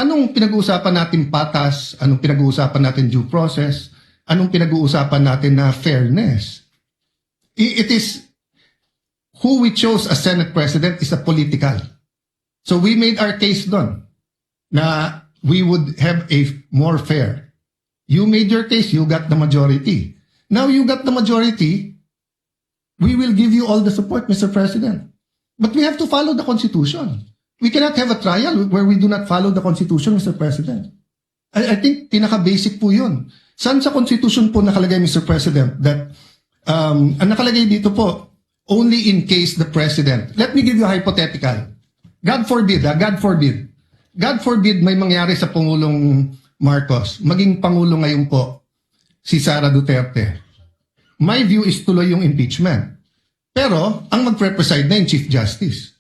Anong pinag-uusapan natin patas? Anong pinag-uusapan natin due process? Anong pinag-uusapan natin na fairness? It is who we chose as Senate President is a political. So we made our case doon na we would have a more fair. You made your case, you got the majority. Now you got the majority, we will give you all the support, Mr. President. But we have to follow the Constitution. We cannot have a trial where we do not follow the Constitution, Mr. President. I think pinaka-basic po yun. Saan sa Constitution po nakalagay, Mr. President, that ang nakalagay dito po, only in case the President, let me give you a hypothetical. God forbid, God forbid may mangyari sa Pangulong Marcos, maging Pangulo ngayon po, si Sara Duterte. My view is tuloy yung impeachment. Pero, ang magpre-preside na yung Chief Justice.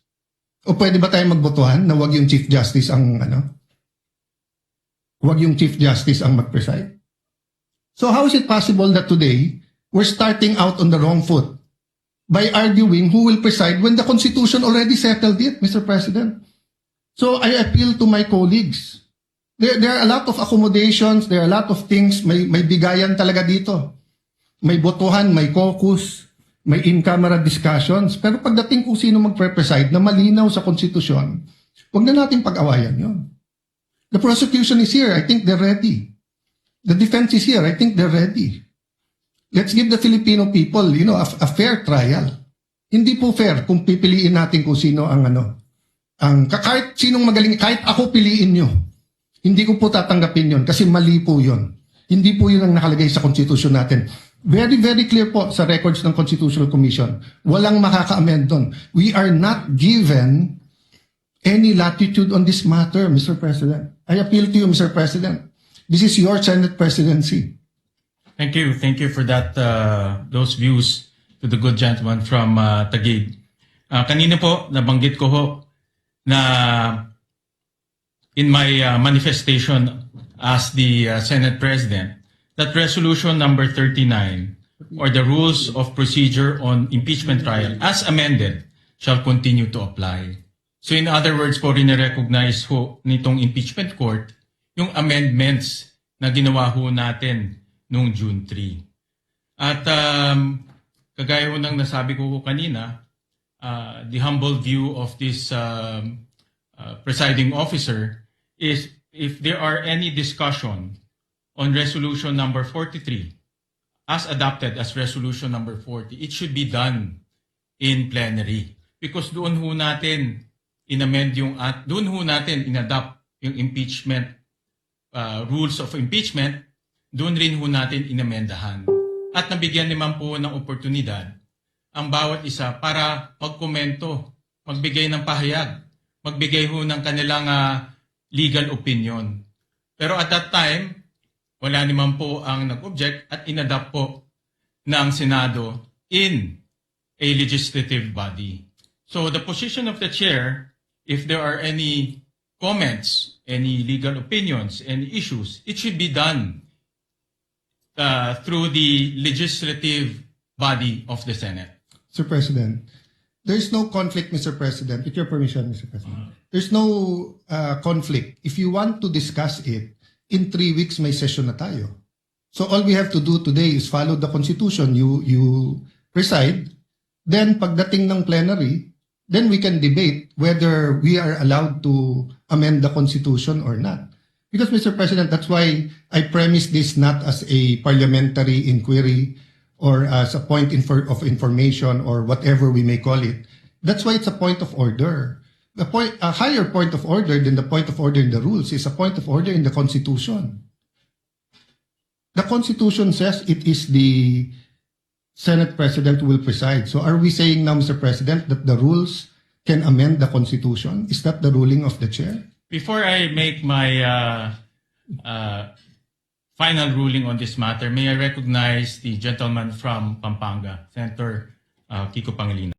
O pwede ba tayo magbotohan na wag yung Chief Justice ang, wag yung Chief Justice ang mag-preside? So how is it possible that today, we're starting out on the wrong foot by arguing who will preside when the Constitution already settled it, Mr. President? So I appeal to my colleagues. There are a lot of accommodations, there are a lot of things, may bigayan talaga dito. May botohan, may caucus, may in-camera discussions. Pero pagdating kung sino magpre-preside na malinaw sa konstitusyon, huwag na natin pag-awayan yun. The prosecution is here. I think they're ready. The defense is here. I think they're ready. Let's give the Filipino people, a fair trial. Hindi po fair kung pipiliin natin kung sino ang kahit sinong magaling, kahit ako piliin nyo. Hindi ko po tatanggapin yun kasi mali po yun. Hindi po yun ang nakalagay sa konstitusyon natin. Very, very clear po sa records ng Constitutional Commission. Walang makaka-amend doon. We are not given any latitude on this matter, Mr. President. I appeal to you, Mr. President. This is your Senate presidency. Thank you. Thank you for that, those views to the good gentleman from Taguig. Kanina po, nabanggit ko ho na in my manifestation as the Senate President, that resolution number 39 or the rules of procedure on impeachment trial as amended shall continue to apply. So in other words po, rin-recognize ho nitong impeachment court yung amendments na ginawa ho natin noong June 3. At kagaya ho ng nasabi ko kanina, the humble view of this presiding officer is if there are any discussion on resolution number 43 as adopted as resolution number 40, it should be done in plenary. Because doon ho natin in-amend doon ho natin in-adopt yung impeachment rules of impeachment, doon rin ho natin inamendahan. At nabigyan naman po ng oportunidad ang bawat isa para magkomento, magbigay ng pahayag, magbigay ho ng kanilang legal opinion. Pero at that time, wala naman po ang nag-object at inadopt po ng Senado in a legislative body. So the position of the chair, if there are any comments, any legal opinions, any issues, it should be done through the legislative body of the Senate. Mr. President, there's no conflict, Mr. President. With your permission, Mr. President. There's no conflict. If you want to discuss it, in 3 weeks may session na tayo. So all we have to do today is follow the Constitution. You preside. Then pagdating ng plenary, then we can debate whether we are allowed to amend the Constitution or not. Because, Mr. President, that's why I premise this not as a parliamentary inquiry or as a point of information or whatever we may call it. That's why it's a point of order. A higher point of order than the point of order in the rules is a point of order in the Constitution. The Constitution says it is the Senate President who will preside. So are we saying now, Mr. President, that the rules can amend the Constitution? Is that the ruling of the chair? Before I make my final ruling on this matter, may I recognize the gentleman from Pampanga, Senator Kiko Pangilinan.